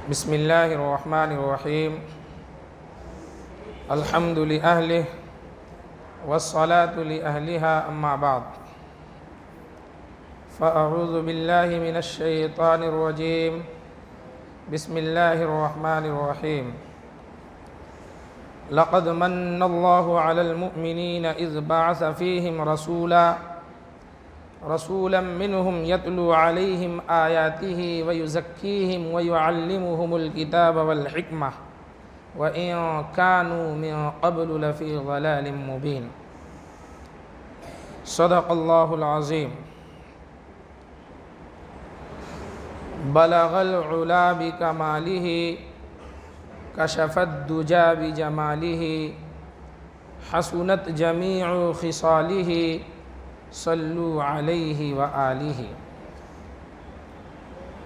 بسم الله الرحمن الرحيم. الحمد لأهله والصلاة لأهلها، أما بعد، فأعوذ بالله من الشيطان الرجيم. بسم الله الرحمن الرحيم. لقد من الله على المؤمنين إذ بعث فيهم رسولا منهم يتلو عليهم آياته ويزكيهم ويعلمهم الكتاب والحكمة وإن كانوا من قبل لفي ضلال مبين. صدق الله العظيم. بلغ العلا بكماله كشف الدجى بجماله حسنت جميع خصاله صلوا عليه وآله.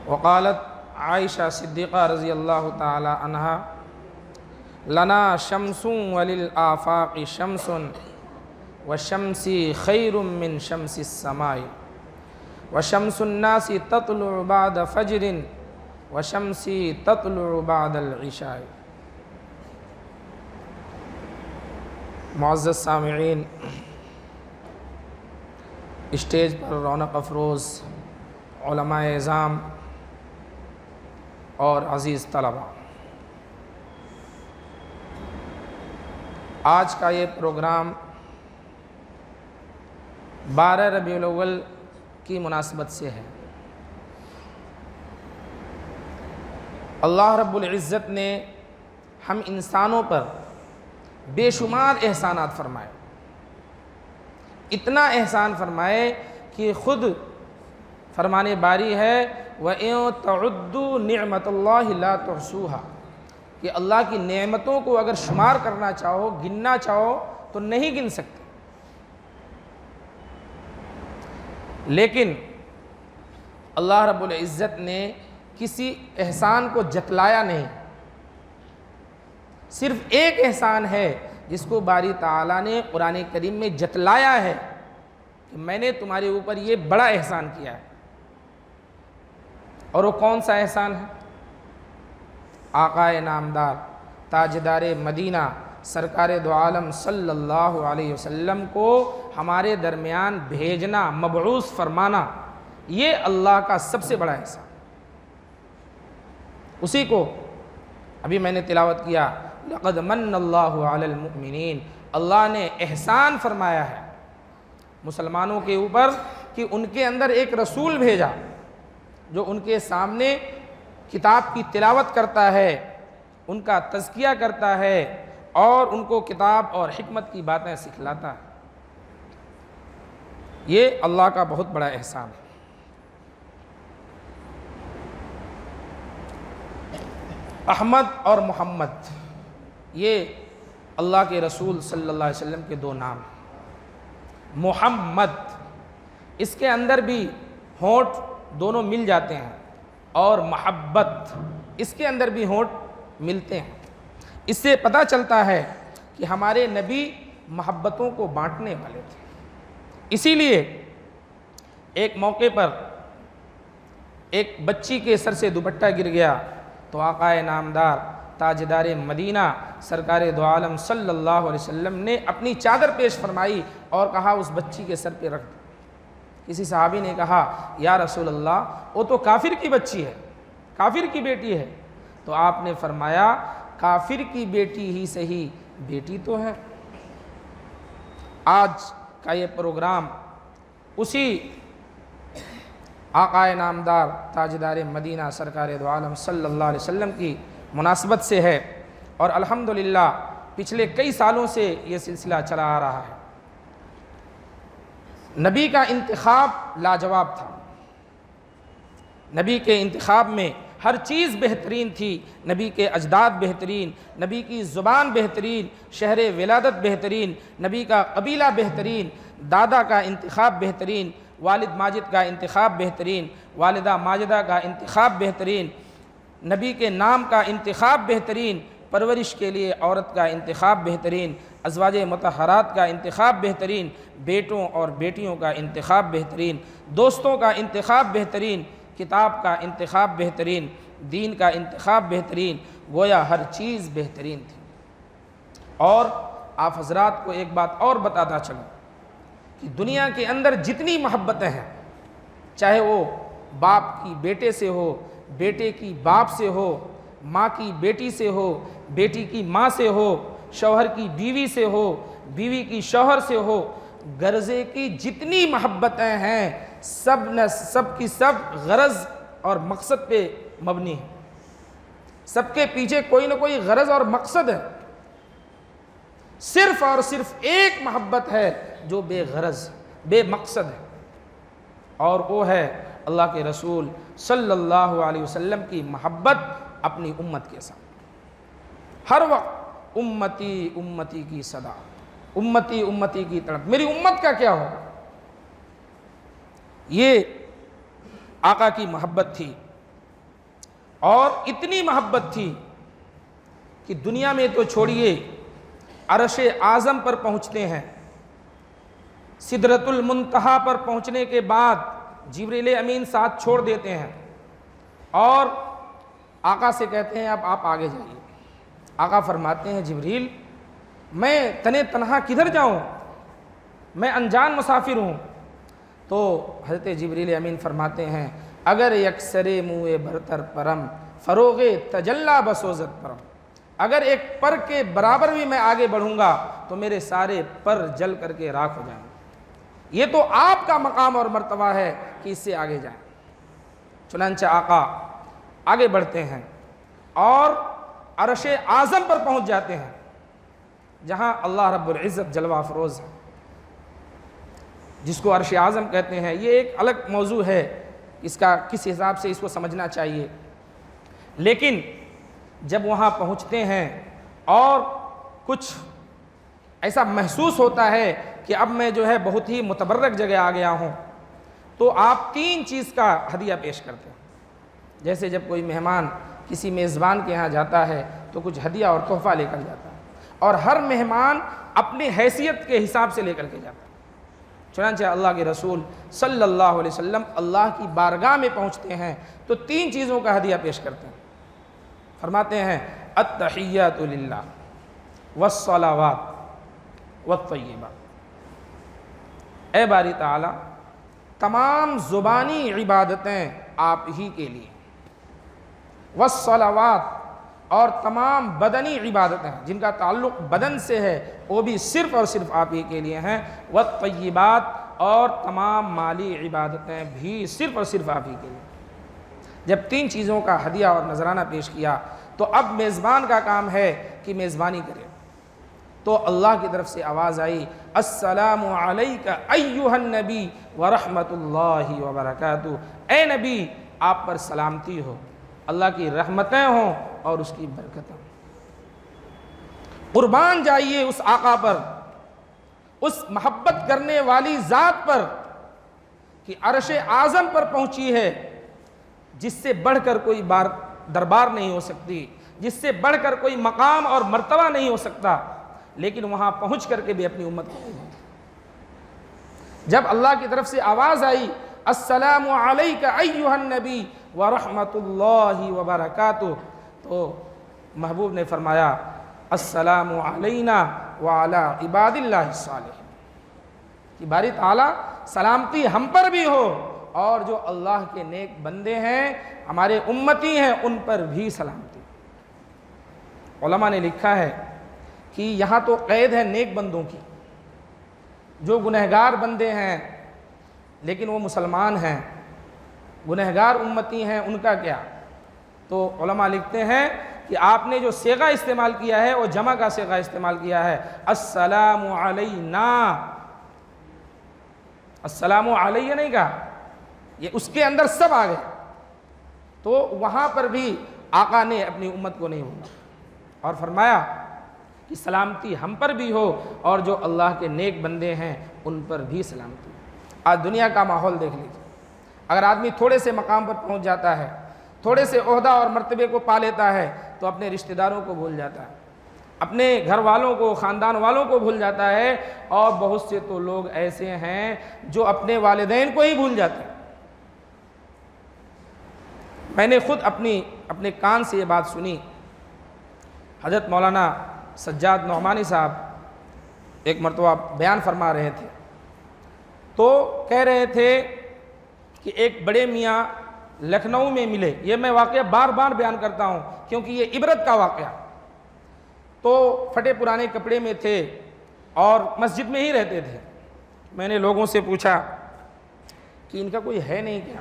وقالت عائشہ صدیقہ رضی اللہ تعالی عنہا: لنا شمس وللآفاق شمس وشمسی خیر من شمس السماء وشمس الناس تطلع بعد فجر وشمسی تطلع بعد العشاء. معزز سامعین، اسٹیج پر رونق افروز علماء اعظام اور عزیز طلباء، آج کا یہ پروگرام 12 ربیع الاول کی مناسبت سے ہے. اللہ رب العزت نے ہم انسانوں پر بے شمار احسانات فرمائے. اتنا احسان فرمائے کہ خود فرمانے باری ہے وَإِن تَعُدُّوا نِعْمَةَ اللَّهِ لَا تُحْصُوهَا، کہ اللہ کی نعمتوں کو اگر شمار کرنا چاہو، گننا چاہو تو نہیں گن سکتے. لیکن اللہ رب العزت نے کسی احسان کو جتلایا نہیں. صرف ایک احسان ہے جس کو باری تعالیٰ نے قرآن کریم میں جتلایا ہے کہ میں نے تمہارے اوپر یہ بڑا احسان کیا ہے. اور وہ کون سا احسان ہے؟ آقا نامدار تاجدار مدینہ سرکار دو عالم صلی اللہ علیہ وسلم کو ہمارے درمیان بھیجنا، مبعوث فرمانا، یہ اللہ کا سب سے بڑا احسان. اسی کو ابھی میں نے تلاوت کیا، لقد من اللہ علی المؤمنین. اللہ نے احسان فرمایا ہے مسلمانوں کے اوپر کہ ان کے اندر ایک رسول بھیجا جو ان کے سامنے کتاب کی تلاوت کرتا ہے، ان کا تزکیہ کرتا ہے اور ان کو کتاب اور حکمت کی باتیں سکھلاتا ہے. یہ اللہ کا بہت بڑا احسان ہے. احمد اور محمد، یہ اللہ کے رسول صلی اللہ علیہ وسلم کے دو نام ہیں. محمد، اس کے اندر بھی ہونٹ دونوں مل جاتے ہیں، اور محبت، اس کے اندر بھی ہونٹ ملتے ہیں. اس سے پتہ چلتا ہے کہ ہمارے نبی محبتوں کو بانٹنے والے تھے. اسی لیے ایک موقع پر ایک بچی کے سر سے دوپٹہ گر گیا تو آقا نامدار تاجدار مدینہ سرکار دو عالم صلی اللہ علیہ وسلم نے اپنی چادر پیش فرمائی اور کہا اس بچی کے سر پہ رکھ دو. کسی صحابی نے کہا یا رسول اللہ وہ تو کافر کی بچی ہے، کافر کی بیٹی ہے. تو آپ نے فرمایا کافر کی بیٹی ہی صحیح، بیٹی تو ہے. آج کا یہ پروگرام اسی آقا نامدار تاجدار مدینہ سرکار دو عالم صلی اللہ علیہ وسلم کی مناسبت سے ہے، اور الحمدللہ پچھلے کئی سالوں سے یہ سلسلہ چلا آ رہا ہے. نبی کا انتخاب لاجواب تھا. نبی کے انتخاب میں ہر چیز بہترین تھی. نبی کے اجداد بہترین، نبی کی زبان بہترین، شہر ولادت بہترین، نبی کا قبیلہ بہترین، دادا کا انتخاب بہترین، والد ماجد کا انتخاب بہترین، والدہ ماجدہ کا انتخاب بہترین، نبی کے نام کا انتخاب بہترین، پرورش کے لیے عورت کا انتخاب بہترین، ازواج مطہرات کا انتخاب بہترین، بیٹوں اور بیٹیوں کا انتخاب بہترین، دوستوں کا انتخاب بہترین، کتاب کا انتخاب بہترین. دین کا انتخاب بہترین، گویا ہر چیز بہترین تھی۔ اور آپ حضرات کو ایک بات اور بتاتا چلوں کہ دنیا کے اندر جتنی محبتیں ہیں، چاہے وہ باپ کی بیٹے سے ہو، بیٹے کی باپ سے ہو، ماں کی بیٹی سے ہو، بیٹی کی ماں سے ہو، شوہر کی بیوی سے ہو، بیوی کی شوہر سے ہو، غرضے کی جتنی محبتیں ہیں سب کی سب غرض اور مقصد پہ مبنی ہے۔ سب کے پیچھے کوئی نہ کوئی غرض اور مقصد ہے۔ صرف اور صرف ایک محبت ہے جو بے غرض بے مقصد ہے، اور وہ ہے اللہ کے رسول صلی اللہ علیہ وسلم کی محبت اپنی امت کے ساتھ۔ ہر وقت امتی امتی کی صدا، امتی امتی کی تڑپ، میری امت کا کیا ہوگا؟ یہ آقا کی محبت تھی، اور اتنی محبت تھی کہ دنیا میں تو چھوڑیے، عرش اعظم پر پہنچتے ہیں، سدرۃ المنتہا پر پہنچنے کے بعد جبریل امین ساتھ چھوڑ دیتے ہیں، اور آقا سے کہتے ہیں اب آپ آگے جائیے۔ آقا فرماتے ہیں جبریل میں تنے تنہا کدھر جاؤں، میں انجان مسافر ہوں۔ تو حضرت جبریل امین فرماتے ہیں اگر یکسر منہ برتر پرم فروغ تجلا بسوزت پرم، اگر ایک پر کے برابر بھی میں آگے بڑھوں گا تو میرے سارے پر جل کر کے راکھ ہو جائیں گے۔ یہ تو آپ کا مقام اور مرتبہ ہے کہ اس سے آگے جائیں۔ چنانچہ آقا آگے بڑھتے ہیں اور عرش اعظم پر پہنچ جاتے ہیں، جہاں اللہ رب العزت جلوہ افروز ہے، جس کو عرش اعظم کہتے ہیں۔ یہ ایک الگ موضوع ہے، اس کا کس حساب سے اس کو سمجھنا چاہیے، لیکن جب وہاں پہنچتے ہیں اور کچھ ایسا محسوس ہوتا ہے کہ اب میں جو ہے بہت ہی متبرک جگہ آ گیا ہوں، تو آپ 3 چیز کا ہدیہ پیش کرتے ہیں۔ جیسے جب کوئی مہمان کسی میزبان کے ہاں جاتا ہے تو کچھ ہدیہ اور تحفہ لے کر جاتا ہے، اور ہر مہمان اپنی حیثیت کے حساب سے لے کر کے جاتا ہے۔ چنانچہ اللہ کے رسول صلی اللہ علیہ وسلم اللہ کی بارگاہ میں پہنچتے ہیں تو 3 چیزوں کا ہدیہ پیش کرتے ہیں۔ فرماتے ہیں التحیات للہ والصلوات والطیبات، اے باری تعالی تمام زبانی عبادتیں آپ ہی کے لیے، والصلوات اور تمام بدنی عبادتیں جن کا تعلق بدن سے ہے وہ بھی صرف اور صرف آپ ہی کے لیے ہیں، والطیبات اور تمام مالی عبادتیں بھی صرف اور صرف آپ ہی کے لیے۔ جب 3 چیزوں کا ہدیہ اور نذرانہ پیش کیا تو اب میزبان کا کام ہے کہ میزبانی کرے۔ تو اللہ کی طرف سے آواز آئی السلام علیک ایھا النبی ورحمۃ اللہ وبرکاتہ، اے نبی آپ پر سلامتی ہو، اللہ کی رحمتیں ہوں اور اس کی برکتیں۔ قربان جائیے اس آقا پر، اس محبت کرنے والی ذات پر کہ عرش اعظم پر پہنچی ہے، جس سے بڑھ کر کوئی دربار نہیں ہو سکتی، جس سے بڑھ کر کوئی مقام اور مرتبہ نہیں ہو سکتا، لیکن وہاں پہنچ کر کے بھی اپنی امت کو نہیں۔ جب اللہ کی طرف سے آواز آئی السلام علیک ایھا النبی ورحمۃ اللہ وبرکاتہ، تو محبوب نے فرمایا السلام علینا وعلی عباد اللہ الصالحین، کہ باری تعالیٰ سلامتی ہم پر بھی ہو اور جو اللہ کے نیک بندے ہیں ہمارے امتی ہیں ان پر بھی سلامتی۔ علماء نے لکھا ہے کہ یہاں تو قید ہے نیک بندوں کی، جو گنہگار بندے ہیں لیکن وہ مسلمان ہیں، گنہگار امتی ہیں، ان کا کیا؟ تو علماء لکھتے ہیں کہ آپ نے جو صیغہ استعمال کیا ہے وہ جمع کا صیغہ استعمال کیا ہے، السلام علینا، السلام علیہ نہیں کہا، یہ اس کے اندر سب آ گئے۔ تو وہاں پر بھی آقا نے اپنی امت کو نہیں بولا اور فرمایا کہ سلامتی ہم پر بھی ہو اور جو اللہ کے نیک بندے ہیں ان پر بھی سلامتی۔ آج دنیا کا ماحول دیکھ لیجیے، اگر آدمی تھوڑے سے مقام پر پہنچ جاتا ہے، تھوڑے سے عہدہ اور مرتبے کو پا لیتا ہے تو اپنے رشتہ داروں کو بھول جاتا ہے، اپنے گھر والوں کو، خاندان والوں کو بھول جاتا ہے، اور بہت سے تو لوگ ایسے ہیں جو اپنے والدین کو ہی بھول جاتے ہیں۔ میں نے خود اپنے کان سے یہ بات سنی. حضرت مولانا سجاد نعمانی صاحب ایک مرتبہ بیان فرما رہے تھے تو کہہ رہے تھے کہ ایک بڑے میاں لکھنؤ میں ملے. یہ میں واقعہ بار بار بیان کرتا ہوں کیونکہ یہ عبرت کا واقعہ. تو پھٹے پرانے کپڑے میں تھے اور مسجد میں ہی رہتے تھے. میں نے لوگوں سے پوچھا کہ ان کا کوئی ہے نہیں کیا؟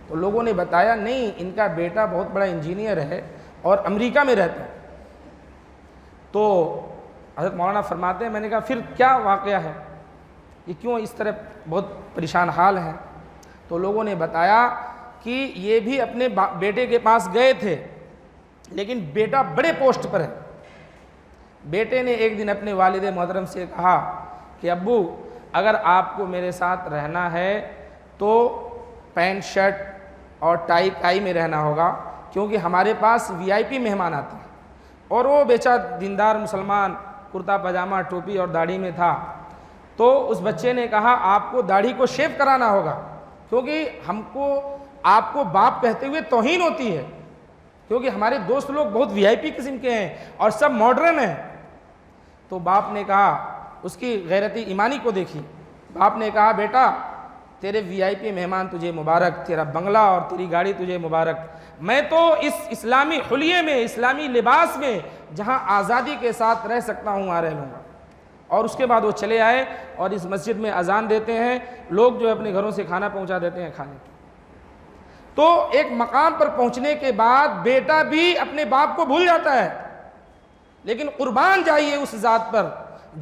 تو لوگوں نے بتایا نہیں، ان کا بیٹا بہت بڑا انجینئر ہے اور امریکہ میں رہتا ہے. تو حضرت مولانا فرماتے ہیں میں نے کہا پھر کیا واقعہ ہے، یہ کیوں اس طرح بہت پریشان حال ہیں؟ تو لوگوں نے بتایا کہ یہ بھی اپنے بیٹے کے پاس گئے تھے لیکن بیٹا بڑے پوسٹ پر ہے. بیٹے نے ایک دن اپنے والد محترم سے کہا کہ ابو اگر آپ کو میرے ساتھ رہنا ہے تو پینٹ شرٹ اور ٹائی میں رہنا ہوگا کیونکہ ہمارے پاس وی آئی پی مہمان آتے ہیں. اور وہ بیچارہ دیندار مسلمان کرتا پاجامہ ٹوپی اور داڑھی میں تھا. تو اس بچے نے کہا آپ کو داڑھی کو شیو کرانا ہوگا کیونکہ ہم کو آپ کو باپ کہتے ہوئے توہین ہوتی ہے کیونکہ ہمارے دوست لوگ بہت وی آئی پی قسم کے ہیں اور سب ماڈرن ہیں. تو باپ نے کہا، اس کی غیرت ایمانی کو دیکھی، باپ نے کہا بیٹا تیرے وی آئی پی مہمان تجھے مبارک، تیرا بنگلہ اور تیری گاڑی تجھے مبارک. میں تو اس اسلامی حلیے میں، اسلامی لباس میں جہاں آزادی کے ساتھ رہ سکتا ہوں وہاں رہ لوں گا. اور اس کے بعد وہ چلے آئے اور اس مسجد میں اذان دیتے ہیں، لوگ جو اپنے گھروں سے کھانا پہنچا دیتے ہیں کھانے. تو ایک مقام پر پہنچنے کے بعد بیٹا بھی اپنے باپ کو بھول جاتا ہے، لیکن قربان جائیے اس ذات پر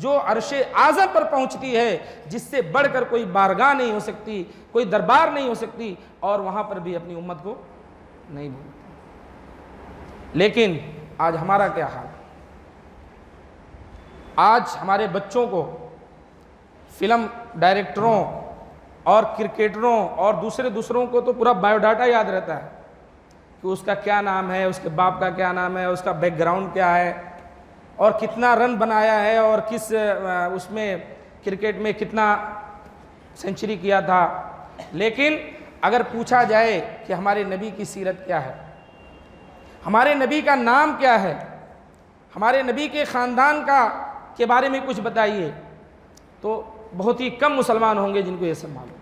جو عرش اعظم پر پہنچتی ہے جس سے بڑھ کر کوئی بارگاہ نہیں ہو سکتی، کوئی دربار نہیں ہو سکتی، اور وہاں پر بھی اپنی امت کو نہیں بھولتی. لیکن آج ہمارا کیا حال ہے؟ آج ہمارے بچوں کو فلم ڈائریکٹروں اور کرکٹروں اور دوسروں کو تو پورا بایو ڈاٹا یاد رہتا ہے کہ اس کا کیا نام ہے، اس کے باپ کا کیا نام ہے، اس کا بیک گراؤنڈ کیا ہے، اور کتنا رن بنایا ہے، اور کس اس میں کرکٹ میں کتنا سینچری کیا تھا. لیکن اگر پوچھا جائے کہ ہمارے نبی کی سیرت کیا ہے، ہمارے نبی کا نام کیا ہے، ہمارے نبی کے خاندان کے بارے میں کچھ بتائیے، تو بہت ہی کم مسلمان ہوں گے جن کو یہ سب معلوم.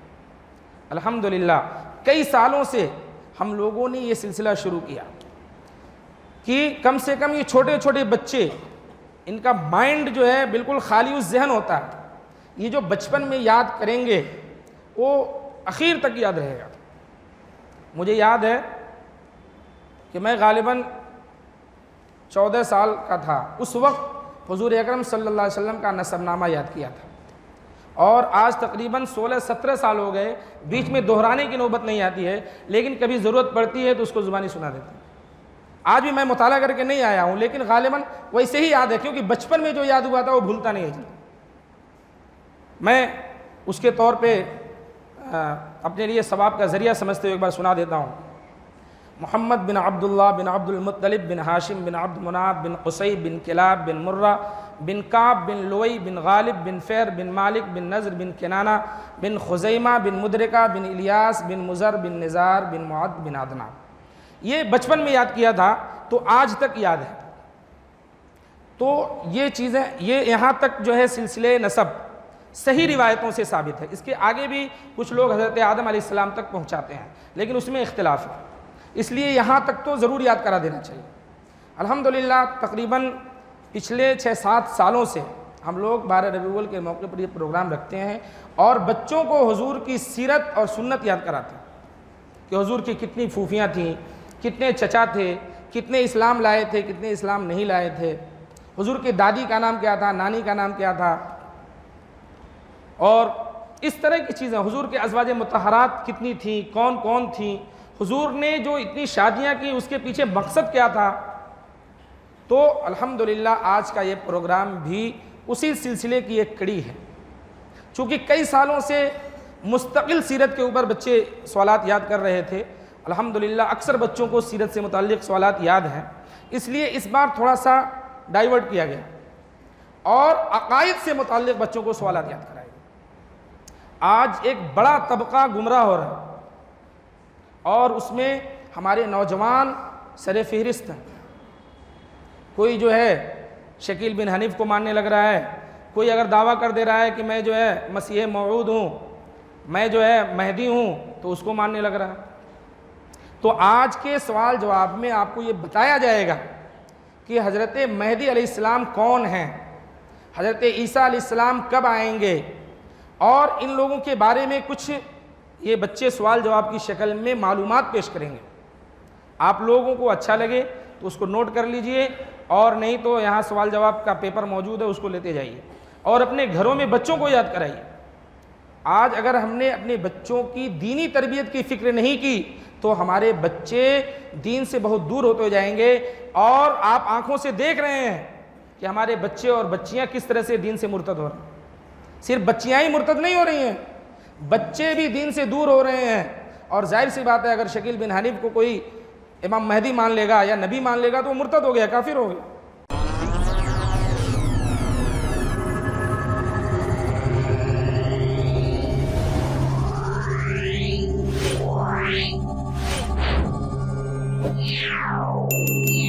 الحمدللہ کئی سالوں سے ہم لوگوں نے یہ سلسلہ شروع کیا کہ کم سے کم یہ چھوٹے چھوٹے بچے، ان کا مائنڈ جو ہے بالکل خالی ذہن ہوتا ہے، یہ جو بچپن میں یاد کریں گے وہ اخیر تک یاد رہے گا. مجھے یاد ہے کہ میں غالباً 14 سال کا تھا، اس وقت حضور اکرم صلی اللہ علیہ وسلم کا نسب نامہ یاد کیا تھا، اور آج تقریباً 16-17 سال ہو گئے، بیچ میں دہرانے کی نوبت نہیں آتی ہے، لیکن کبھی ضرورت پڑتی ہے تو اس کو زبانی سنا دیتا ہوں. آج بھی میں مطالعہ کر کے نہیں آیا ہوں لیکن غالباً ویسے ہی یاد ہے کیونکہ بچپن میں جو یاد ہوا تھا وہ بھولتا نہیں ہے. میں اس کے طور پہ اپنے لیے ثواب کا ذریعہ سمجھتے ہوئے ایک بار سنا دیتا ہوں. محمد بن عبداللہ بن عبد المطلب بن ہاشم بن عبد مناف بن قصی بن کلاب بن مرہ بن کعب بن لوئی بن غالب بن فیر بن مالک بن نضر بن کنانہ بن خزیمہ بن مدرکہ بن الیاس بن مزر بن نزار بن معد بن عدنان. یہ بچپن میں یاد کیا تھا تو آج تک یاد ہے. تو یہ چیزیں، یہ یہاں تک جو ہے سلسلے نسب صحیح روایتوں سے ثابت ہے. اس کے آگے بھی کچھ لوگ حضرت آدم علیہ السلام تک پہنچاتے ہیں لیکن اس میں اختلاف ہے، اس لیے یہاں تک تو ضرور یاد کرا دینا چاہیے. الحمدللہ تقریباً پچھلے 6-7 سالوں سے ہم لوگ 12 ربیع الاول کے موقع پر یہ پروگرام رکھتے ہیں اور بچوں کو حضور کی سیرت اور سنت یاد کراتے ہیں کہ حضور کی کتنی پھوپھیاں تھیں، کتنے چچا تھے، کتنے اسلام لائے تھے، کتنے اسلام نہیں لائے تھے، حضور کی دادی کا نام کیا تھا، نانی کا نام کیا تھا، اور اس طرح کی چیزیں. حضور کے ازواج مطہرات کتنی تھیں، کون کون تھیں، حضور نے جو اتنی شادیاں کی اس کے پیچھے مقصد کیا تھا. تو الحمدللہ آج کا یہ پروگرام بھی اسی سلسلے کی ایک کڑی ہے. چونکہ کئی سالوں سے مستقل سیرت کے اوپر بچے سوالات یاد کر رہے تھے، الحمدللہ اکثر بچوں کو سیرت سے متعلق سوالات یاد ہیں، اس لیے اس بار تھوڑا سا ڈائیورٹ کیا گیا اور عقائد سے متعلق بچوں کو سوالات یاد کرائے گئے. آج ایک بڑا طبقہ گمراہ ہو رہا ہے اور اس میں ہمارے نوجوان سر فہرست ہیں۔ کوئی جو ہے شکیل بن حنیف کو ماننے لگ رہا ہے، کوئی اگر دعویٰ کر دے رہا ہے کہ میں جو ہے مسیح موعود ہوں، میں جو ہے مہدی ہوں، تو اس کو ماننے لگ رہا ہے۔ تو آج کے سوال جواب میں آپ کو یہ بتایا جائے گا کہ حضرت مہدی علیہ السلام کون ہیں، حضرت عیسیٰ علیہ السلام کب آئیں گے، اور ان لوگوں کے بارے میں کچھ یہ بچے سوال جواب کی شکل میں معلومات پیش کریں گے۔ آپ لوگوں کو اچھا لگے تو اس کو نوٹ کر لیجئے، اور نہیں تو یہاں سوال جواب کا پیپر موجود ہے، اس کو لیتے جائیے اور اپنے گھروں میں بچوں کو یاد کرائیے۔ آج اگر ہم نے اپنے بچوں کی دینی تربیت کی فکر نہیں کی تو ہمارے بچے دین سے بہت دور ہوتے جائیں گے، اور آپ آنکھوں سے دیکھ رہے ہیں کہ ہمارے بچے اور بچیاں کس طرح سے دین سے مرتد ہو رہے ہیں۔ صرف بچیاں ہی مرتد نہیں ہو رہی ہیں، بچے بھی دین سے دور ہو رہے ہیں۔ اور ظاہر سی بات ہے، اگر شکیل بن حنیف کو کوئی امام مہدی مان لے گا یا نبی مان لے گا تو وہ مرتد ہو گیا، کافر ہو گیا۔ Yeah.